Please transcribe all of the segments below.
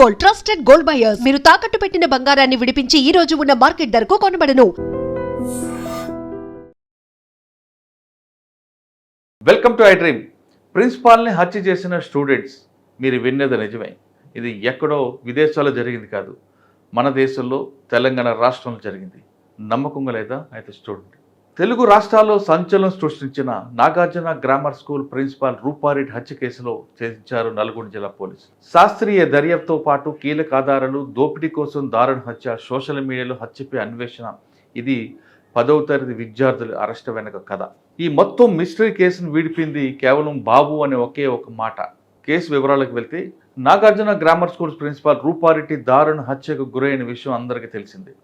Gold, trusted gold buyers. మీరు తాకట్టు పెట్టిన బంగారాన్ని విడిపించి ఈ రోజు ఉన్న మార్కెట్ ధరకు కొనబడను. Welcome to I dream. ప్రిన్సిపాల్ని హత్య చేసిన స్టూడెంట్స్, మీరు విన్నది నిజమే. ఇది ఎక్కడో విదేశాల్లో జరిగింది కాదు, మన దేశంలో తెలంగాణ రాష్ట్రంలో జరిగింది. నమ్మకంగా లేదా? అయితే చూడండి. తెలుగు రాష్ట్రాల్లో సంచలనం సృష్టించిన Nagarjuna grammar school principal Rupa Reddy హత్య కేసులో ఛేదించారు నల్గొండ జిల్లా పోలీసులు. శాస్త్రీయ దర్యాప్తుతో పాటు కీలక ఆధారాలు, దోపిడీ కోసం దారుణ హత్య, సోషల్ మీడియాలో హత్యపై అన్వేషణ. ఇది 10వ తరగతి విద్యార్థుల అరెస్ట్ వెనక కథ. ఈ మొత్తం మిస్టరీ కేసును విడిపింది కేవలం బాబు అనే ఒకే ఒక మాట. కేసు వివరాలకు వెళ్తే, Nagarjuna grammar school principal Rupa Reddy దారుణ హత్యకు గురైన విషయం అందరికీ తెలిసిందే.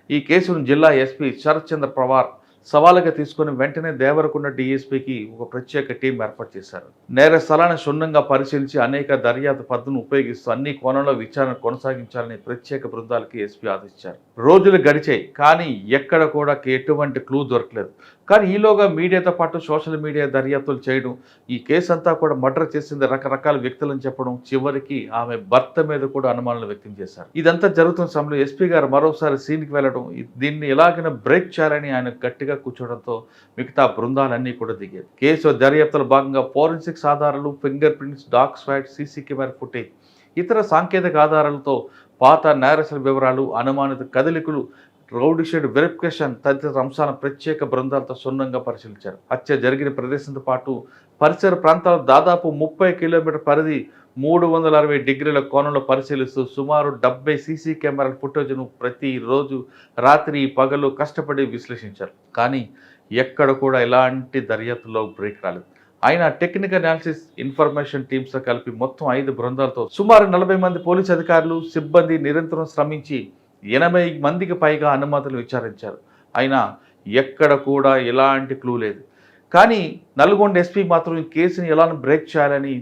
ఈ కేసును జిల్లా ఎస్పీ శరత్ చంద్ర పవార్ సవాలుగా తీసుకుని వెంటనే దేవరకొండ డీఎస్పీకి ఒక ప్రత్యేక టీం ఏర్పాటు చేశారు. నేర స్థలాన్ని క్షుణ్ణంగా పరిశీలించి అనేక దర్యాప్తు పద్ధతులను ఉపయోగిస్తూ అన్ని కోణంలో విచారణ కొనసాగించాలని ప్రత్యేక బృందాలకి ఎస్పీ ఆదేశించారు. రోజులు గడిచాయి, కానీ ఎక్కడ కూడా ఎటువంటి క్లూ దొరకలేదు. కానీ ఈలోగా మీడియాతో పాటు సోషల్ మీడియా దర్యాప్తులు చేయడం, ఈ కేసు అంతా కూడా మర్డర్ చేసింది రకరకాల వ్యక్తులని చెప్పడం, చివరికి ఆమె భర్త మీద కూడా అనుమానాలు వ్యక్తం చేశారు. ఇదంతా జరుగుతున్న సమయంలో ఎస్పీ గారు మరోసారి సీన్కి వెళ్ళడం, దీన్ని ఎలాగైనా బ్రేక్ చేయాలని ఆయన గట్టిగా కూర్చోవడంతో మిగతా బృందాలన్నీ కూడా దిగారు. కేసు దర్యాప్తులో భాగంగా ఫోరెన్సిక్స్ ఆధారాలు, finger prints, dog swat, CC camera footage, ఇతర సాంకేతిక ఆధారాలతో పాత నేరస్తుల వివరాలు, అనుమానిత కదలికలు, రౌడీ షీట్ వెరిఫికేషన్ తదితర అంశాలను ప్రత్యేక బృందాలతో క్షుణ్ణంగా పరిశీలించారు. హత్య జరిగిన ప్రదేశంతో పాటు పరిసర ప్రాంతాలు దాదాపు 30 కిలోమీటర్ పరిధి 360 డిగ్రీల కోణంలో పరిశీలిస్తూ సుమారు 70 సీసీ కెమెరాల ఫుటేజ్ను ప్రతిరోజు రాత్రి పగలు కష్టపడి విశ్లేషించారు. కానీ ఎక్కడ కూడా ఎలాంటి దర్యాప్తులో బ్రేక్ రాలేదు. ఆయన టెక్నికల్ అనాలిసిస్, ఇన్ఫర్మేషన్ టీమ్స్తో కలిపి మొత్తం 5 బృందాలతో సుమారు 40 మంది పోలీసు అధికారులు, సిబ్బంది నిరంతరం శ్రమించి 80 మందికి పైగా అనుమతులు విచారించారు. అయినా ఎక్కడ కూడా ఎలాంటి క్లూ లేదు. కానీ నల్గొండ ఎస్పీ మాత్రం ఈ కేసుని ఎలా బ్రేక్ చేయాలని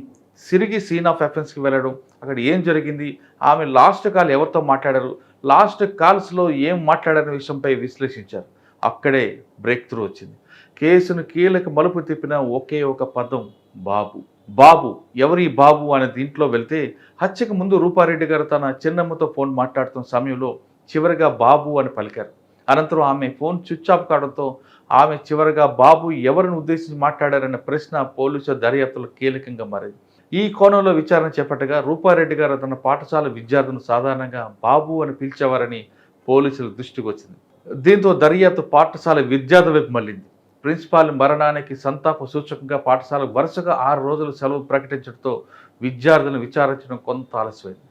సిరిగి సీన్ ఆఫ్ ఎఫెన్స్కి వెళ్ళడం, అక్కడ ఏం జరిగింది, ఆమె లాస్ట్ కాల్ ఎవరితో మాట్లాడారు, లాస్ట్ కాల్స్లో ఏం మాట్లాడారనే విషయంపై విశ్లేషించారు. అక్కడే బ్రేక్ త్రూ వచ్చింది. కేసును కీలక మలుపు తిప్పిన ఒకే ఒక పదం బాబు. బాబు ఎవరి బాబు అనే దీంట్లో వెళ్తే, హత్యకు ముందు రూపారెడ్డి గారు తన చిన్నమ్మతో ఫోన్ మాట్లాడుతున్న సమయంలో చివరిగా బాబు అని పలికారు. అనంతరం ఆమె ఫోన్ స్విచ్ ఆఫ్ కావడంతో ఆమె చివరిగా బాబు ఎవరిని ఉద్దేశించి మాట్లాడారన్న ప్రశ్న పోలీసుల దర్యాప్తులో కీలకంగా మారింది. ఈ కోణంలో విచారణ చేపట్టగా రూపారెడ్డి గారు తన పాఠశాల విద్యార్థులను సాధారణంగా బాబు అని పిలిచేవారని పోలీసుల దృష్టికి వచ్చింది. దీంతో దర్యాప్తు పాఠశాల విద్యార్థుల వైపు మళ్ళింది. ప్రిన్సిపాల్ మరణానికి సంతాప సూచకంగా పాఠశాలకు వరుసగా 6 రోజుల సెలవు ప్రకటించడంతో విద్యార్థులను విచారించడం కొంత ఆలస్యమైంది.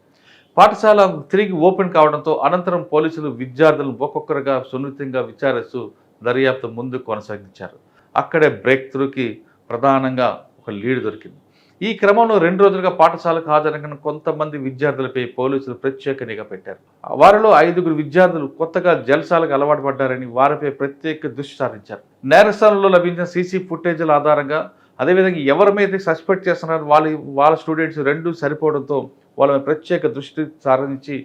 పాఠశాల తిరిగి ఓపెన్ కావడంతో అనంతరం పోలీసులు విద్యార్థులను ఒక్కొక్కరుగా సున్నితంగా విచారిస్తూ దర్యాప్తు ముందు కొనసాగించారు. అక్కడే బ్రేక్ త్రూకి ప్రధానంగా ఒక లీడ్ దొరికింది. ఈ క్రమంలో 2 రోజులుగా పాఠశాలకు హాజరైన కొంతమంది విద్యార్థులపై పోలీసులు ప్రత్యేక నిఘా పెట్టారు. వారిలో 5 విద్యార్థులు కొత్తగా జల్సాలకు అలవాటు పడ్డారని వారిపై ప్రత్యేక దృష్టి సారించారు. నేరస్థలంలో లభించిన సీసీ ఫుటేజ్ల ఆధారంగా, అదేవిధంగా ఎవరి మీద సస్పెక్ట్ చేస్తున్నారు వాళ్ళ స్టూడెంట్స్ 2 సరిపోవడంతో వాళ్ళ ప్రత్యేక దృష్టి సారించి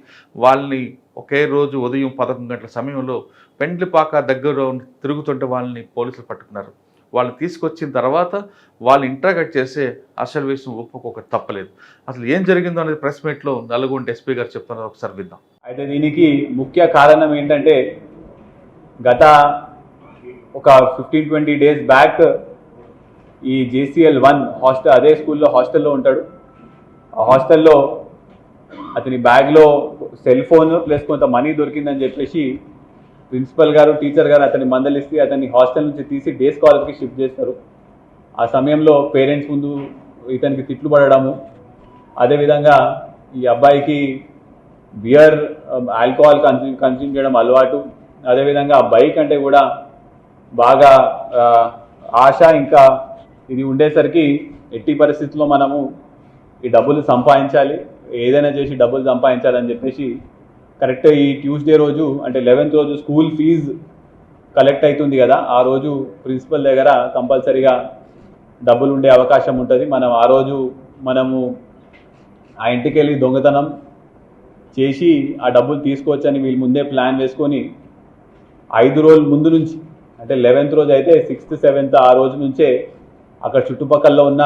వాళ్ళని ఒకే రోజు ఉదయం 11 గంటల సమయంలో పెండ్లిపాక దగ్గర తిరుగుతుంటే వాళ్ళని పోలీసులు పట్టుకున్నారు. వాళ్ళని తీసుకొచ్చిన తర్వాత వాళ్ళు ఇంటరాగేట్ చేసే అసలు విషయం ఒప్పుకోక తప్పలేదు. అసలు ఏం జరిగిందో అనేది ప్రెస్ మీట్లో నల్గొండ ఎస్పీ గారు చెప్తున్నారు, ఒకసారి విద్దాం. అయితే దీనికి ముఖ్య కారణం ఏంటంటే, గత ఒక 15-20 డేస్ బ్యాక్ ఈ JCL 1 హాస్టల్, అదే స్కూల్లో హాస్టల్లో ఉంటాడు. ఆ హాస్టల్లో అతని బ్యాగ్లో సెల్ ఫోన్ ప్లస్ కొంత మనీ దొరికిందని చెప్పేసి ప్రిన్సిపల్ గారు, టీచర్ గారు అతన్ని మందలిస్తే అతన్ని హాస్టల్ నుంచి తీసి డే స్కాలర్కి షిఫ్ట్ చేస్తారు. ఆ సమయంలో పేరెంట్స్ ముందు ఇతనికి తిట్లు పడడము, అదేవిధంగా ఈ అబ్బాయికి బియర్, ఆల్కహాల్ కన్స్యూమ్ చేయడం అలవాటు, అదేవిధంగా ఆ బైక్ అంటే కూడా బాగా ఆశ. ఇంకా ఇది ఉండేసరికి ఎట్టి పరిస్థితుల్లో మనము ఈ డబ్బులు సంపాదించాలి, ఏదైనా చేసి డబ్బులు సంపాదించాలని చెప్పేసి కరెక్ట్ ఈ ట్యూస్డే రోజు, అంటే 11th రోజు స్కూల్ ఫీజు కలెక్ట్ అవుతుంది కదా, ఆ రోజు ప్రిన్సిపల్ దగ్గర కంపల్సరీగా డబ్బులు ఉండే అవకాశం ఉంటుంది. ఆ రోజు మనము ఆ ఇంటికి వెళ్ళి దొంగతనం చేసి ఆ డబ్బులు తీసుకోవచ్చని వీళ్ళు ముందే ప్లాన్ వేసుకొని 5 రోజుల ముందు నుంచి, అంటే 11th రోజు అయితే 6th 7th ఆ రోజు నుంచే అక్కడ చుట్టుపక్కల ఉన్న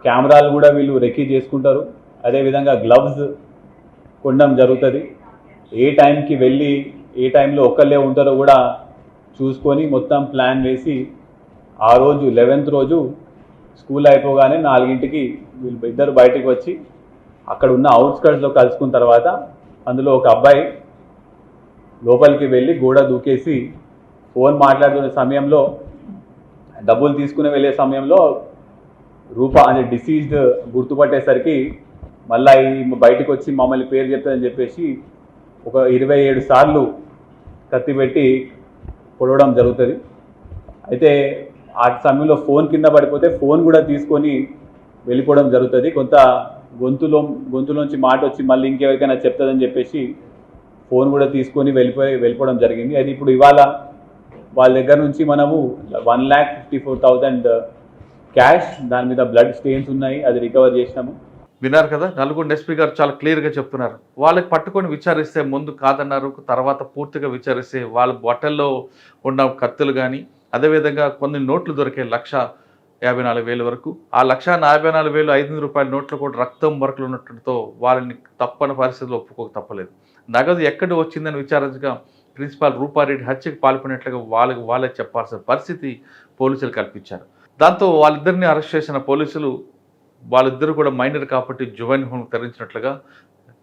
కెమెరాలు కూడా వీళ్ళు రెక్కీ చేసుకుంటారు. అదేవిధంగా గ్లవ్స్, కొనడం జరుగుతుంది. ఏ టైంకి వెళ్ళి ఏ టైంలో ఒక్కళ్ళే ఉంటారో కూడా చూసుకొని మొత్తం ప్లాన్ వేసి ఆ రోజు 11th రోజు స్కూల్ అయిపోగానే 4ంటికి వీళ్ళు ఇద్దరు బయటకు వచ్చి అక్కడ ఉన్న అవుట్స్కట్స్లో కలుసుకున్న తర్వాత అందులో ఒక అబ్బాయి లోపలికి వెళ్ళి గోడ దూకేసి ఫోన్ మాట్లాడుతున్న సమయంలో డబ్బులు తీసుకుని వెళ్ళే సమయంలో రూప అనే డిసీజ్డ్ గుర్తుపట్టేసరికి మళ్ళీ ఈ బయటకు వచ్చి మమ్మల్ని పేరు చెప్తాదని చెప్పేసి ఒక 27 సార్లు కత్తి పెట్టి పొడవడం జరుగుతుంది. అయితే ఆ సమయంలో ఫోన్ కింద పడిపోతే ఫోన్ కూడా తీసుకొని వెళ్ళిపోవడం జరుగుతుంది. కొంత గొంతులోంచి మాట వచ్చి మళ్ళీ ఇంకెవరికైనా చెప్తుందని చెప్పేసి ఫోన్ కూడా తీసుకొని వెళ్ళిపోవడం జరిగింది. అది ఇప్పుడు ఇవాళ వాళ్ళ దగ్గర నుంచి మనము 1,54,000 క్యాష్, దాని మీద బ్లడ్ స్టెయిన్స్ ఉన్నాయి, అది రికవర్ చేసినాము. విన్నారు కదా, నల్గొండ ఎస్పీ గారు చాలా క్లియర్గా చెప్తున్నారు. వాళ్ళకి పట్టుకొని విచారిస్తే ముందు కాదన్నారు, తర్వాత పూర్తిగా విచారిస్తే వాళ్ళ బట్టల్లో ఉన్న కత్తులు కానీ అదేవిధంగా కొన్ని నోట్లు దొరికే 1,54,000 వరకు, ఆ 1,54,000 500 రూపాయల నోట్లు కూడా రక్తం మరకలు ఉన్నట్టుతో వాళ్ళని తప్పని పరిస్థితుల్లో ఒప్పుకోక తప్పలేదు. నగదు ఎక్కడ వచ్చిందని విచారించగా ప్రిన్సిపాల్ రూపారెడ్డి హత్యకు పాల్పడినట్లుగా వాళ్ళే చెప్పాల్సిన పరిస్థితి పోలీసులు కల్పించారు. దాంతో వాళ్ళిద్దరిని అరెస్ట్ చేసిన పోలీసులు వాళ్ళిద్దరు కూడా మైనర్ కాబట్టి జువైన్ హోమ్ తరలించినట్లుగా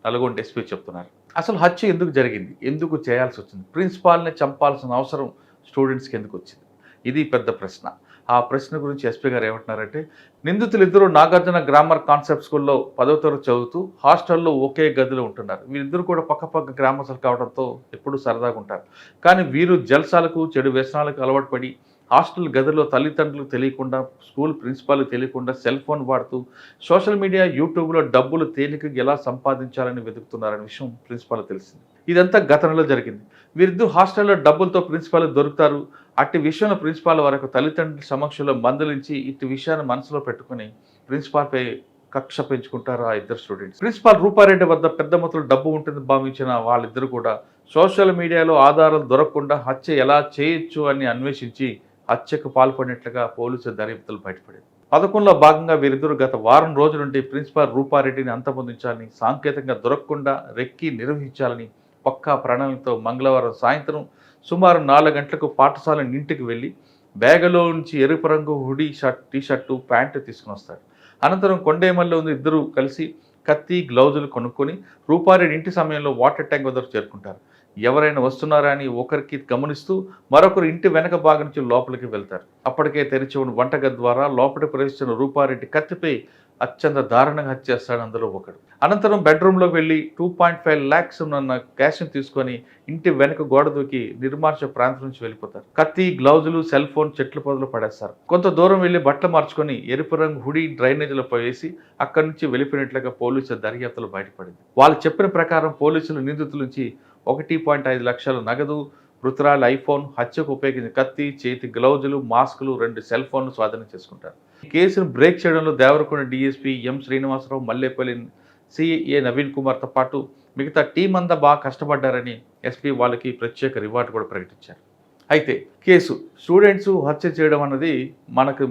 నల్గొండ ఎస్పీ చెప్తున్నారు. అసలు హత్య ఎందుకు జరిగింది, ఎందుకు చేయాల్సి వచ్చింది, ప్రిన్సిపాల్ని చంపాల్సిన అవసరం స్టూడెంట్స్కి ఎందుకు వచ్చింది, ఇది పెద్ద ప్రశ్న. ఆ ప్రశ్న గురించి ఎస్పీ గారు ఏమంటున్నారంటే, నిందితులు ఇద్దరు నాగార్జున గ్రామర్ కాన్సెప్ట్ స్కూల్లో 10వ తరగతి చదువుతూ హాస్టల్లో ఒకే గదిలో ఉంటున్నారు. వీరిద్దరు కూడా పక్క గ్రామస్తులు కావడంతో ఎప్పుడూ సరదాగా ఉంటారు. కానీ వీరు జల్సాలకు చెడు వ్యసనాలకు అలవాటు పడి హాస్టల్ గదిలో తల్లిదండ్రులకు తెలియకుండా, స్కూల్ ప్రిన్సిపాల్కి తెలియకుండా సెల్ ఫోన్ వాడుతూ సోషల్ మీడియా యూట్యూబ్లో డబ్బులు తేలికగా ఎలా సంపాదించాలని వెతుకుతున్నారనే విషయం ప్రిన్సిపాల్ తెలిసింది. ఇదంతా గతంలో జరిగింది. వీరిద్దరు హాస్టల్లో డబ్బులతో ప్రిన్సిపాల్ దొరుకుతారు. అట్టి విషయంలో ప్రిన్సిపాల్ వరకు తల్లిదండ్రుల సమక్షంలో మందలించి ఇట్టి విషయాన్ని మనసులో పెట్టుకుని ప్రిన్సిపాల్పై కక్ష పెంచుకుంటారు ఆ ఇద్దరు స్టూడెంట్స్. ప్రిన్సిపాల్ రూపారెడ్డి వద్ద పెద్ద మొత్తంలో డబ్బు ఉంటుందని భావించిన వాళ్ళిద్దరు కూడా సోషల్ మీడియాలో ఆధారాలు దొరకకుండా హత్య ఎలా చేయొచ్చు అని అన్వేషించి హత్యకు పాల్పడినట్లుగా పోలీసుల దర్యాప్తులు బయటపడింది. పథకంలో భాగంగా వీరిద్దరు గత వారం రోజుల నుండి ప్రిన్సిపాల్ రూపారెడ్డిని అంతమొందించాలని, సాంకేతికంగా దొరకకుండా రెక్కి నిర్వహించాలని పక్కా ప్రణాళికతో మంగళవారం సాయంత్రం సుమారు 4 గంటలకు పాఠశాల ఇంటికి వెళ్ళి బ్యాగులో నుంచి ఎరుపు రంగు హుడీ టీషర్టు ప్యాంటు తీసుకుని వస్తాడు. అనంతరం కొండేమల్లో ఉన్న ఇద్దరు కలిసి కత్తి గ్లౌజులు కొనుక్కొని రూపారెడ్డి ఇంటి సమయంలో వాటర్ ట్యాంక్ వద్దకు చేరుకుంటారు. ఎవరైనా వస్తున్నారా అని ఒకరికి గమనిస్తూ మరొకరు ఇంటి వెనక భాగం నుంచి లోపలికి వెళ్తారు. అప్పటికే తెరిచి ఉన్న వంటగది ద్వారా లోపలికి ప్రవేశించిన రూపారెడ్డి కత్తిపై అత్యంత దారుణంగా హత్య చేస్తాడు అందులో ఒకడు. అనంతరం బెడ్రూమ్లోకి వెళ్ళి 2.5 lakhs ఉన్న క్యాష్ను తీసుకొని ఇంటి వెనక గోడ దూకి నిర్మానుష్య ప్రాంతం నుంచి వెళ్ళిపోతారు. కత్తి, గ్లౌజులు, సెల్ ఫోన్ చెట్ల పొదలు పడేస్తారు. కొంత దూరం వెళ్ళి బట్టలు మార్చుకొని ఎరుపు రంగు హుడీ డ్రైనేజీలో వేసి అక్కడి నుంచి వెళ్ళిపోయినట్లుగా పోలీసుల దర్యాప్తులు బయటపడింది. వాళ్ళు చెప్పిన ప్రకారం పోలీసులు నిందితుల నుంచి 1.5 లక్షల నగదు, మృతురాలి ఐఫోన్, హత్యకు ఉపయోగించిన కత్తి, చేతి గ్లౌజులు, మాస్కులు, 2 సెల్ ఫోన్లు స్వాధీనం చేసుకుంటారు. ఈ కేసును బ్రేక్ చేయడంలో Devarakonda DSP M Srinivasarao, Mallepalli CA Naveen కుమార్తో పాటు మిగతా టీం అంతా బాగా కష్టపడ్డారని ఎస్పీ వాళ్ళకి ప్రత్యేక రివార్డు కూడా ప్రకటించారు. అయితే కేసు స్టూడెంట్స్ హత్య చేయడం అన్నది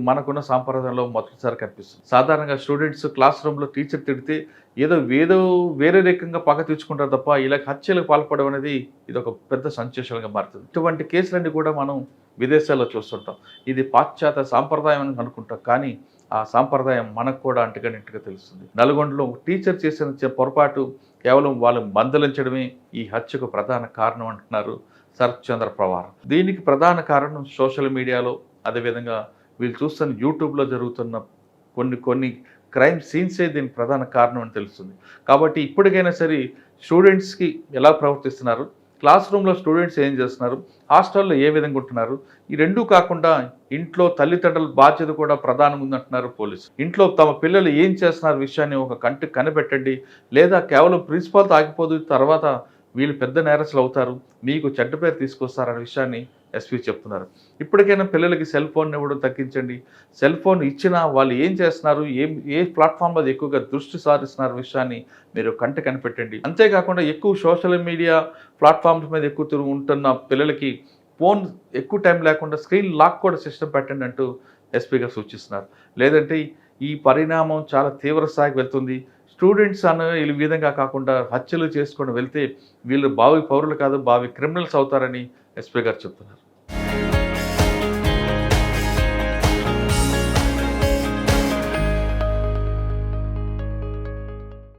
మనకున్న సాంప్రదాయంలో మొదటిసారి కనిపిస్తుంది. సాధారణంగా స్టూడెంట్స్ క్లాస్ రూమ్లో టీచర్ తిడితే ఏదో వేరే రకంగా పగ తీర్చుకుంటారు తప్ప ఇలా హత్యలకు పాల్పడడం అనేది ఇది ఒక పెద్ద సంచలనంగా మారుతుంది. ఇటువంటి కేసులన్నీ కూడా మనం విదేశాల్లో చూస్తుంటాం. ఇది పాశ్చాత్య సాంప్రదాయం అని అనుకుంటాం, కానీ ఆ సాంప్రదాయం మనకు కూడా అంటగనిట్టుగా తెలుస్తుంది. నల్గొండలో టీచర్ చేసిన పొరపాటు కేవలం వాళ్ళు మందలించడమే ఈ హత్యకు ప్రధాన కారణం అంటున్నారు శరత్ చంద్ర పవార్. దీనికి ప్రధాన కారణం సోషల్ మీడియాలో, అదేవిధంగా వీళ్ళు చూస్తున్న యూట్యూబ్లో జరుగుతున్న కొన్ని క్రైమ్ సీన్సే దీనికి ప్రధాన కారణం అని తెలుస్తుంది. కాబట్టి ఇప్పటికైనా సరే స్టూడెంట్స్కి ఎలా ప్రవర్తిస్తున్నారు, క్లాస్ రూమ్లో స్టూడెంట్స్ ఏం చేస్తున్నారు, హాస్టల్లో ఏ విధంగా ఉంటున్నారు, ఈ రెండూ కాకుండా ఇంట్లో తల్లిదండ్రుల బాధ్యత కూడా ప్రధానంగా ఉందంటున్నారు పోలీసు. ఇంట్లో తమ పిల్లలు ఏం చేస్తున్నారు విషయాన్ని ఒక కంటికి కనిపెట్టండి, లేదా కేవలం ప్రిన్సిపాల్తో ఆగిపోదు, తర్వాత వీళ్ళు పెద్ద నేరస్తులు అవుతారు, మీకు చెడ్డ పేరు తీసుకొస్తారనే విషయాన్ని ఎస్పీ చెప్తున్నారు. ఇప్పటికైనా పిల్లలకి సెల్ ఫోన్ ఇవ్వడం తగ్గించండి. సెల్ ఫోన్ ఇచ్చినా వాళ్ళు ఏం చేస్తున్నారు, ఏ ప్లాట్ఫామ్లో ఎక్కువగా దృష్టి సారిస్తున్నారు విషయాన్ని మీరు కంటి కనిపెట్టండి. అంతేకాకుండా ఎక్కువ సోషల్ మీడియా ప్లాట్ఫామ్స్ మీద ఎక్కువ ఉంటున్న పిల్లలకి ఫోన్ ఎక్కువ టైం లేకుండా స్క్రీన్ లాక్ కూడా సిస్టమ్ పెట్టండి అంటూ ఎస్పీగా సూచిస్తున్నారు. లేదంటే ఈ పరిణామం చాలా తీవ్ర స్థాయికి వెళ్తుంది. స్టూడెంట్స్ ఈ విధంగా కాకుండా హత్యలు చేసుకొని వెళ్తే వీళ్ళు భావి పౌరులు కాదు భావి క్రిమినల్స్ అవుతారని ఎస్పీ గారు చెప్తున్నారు.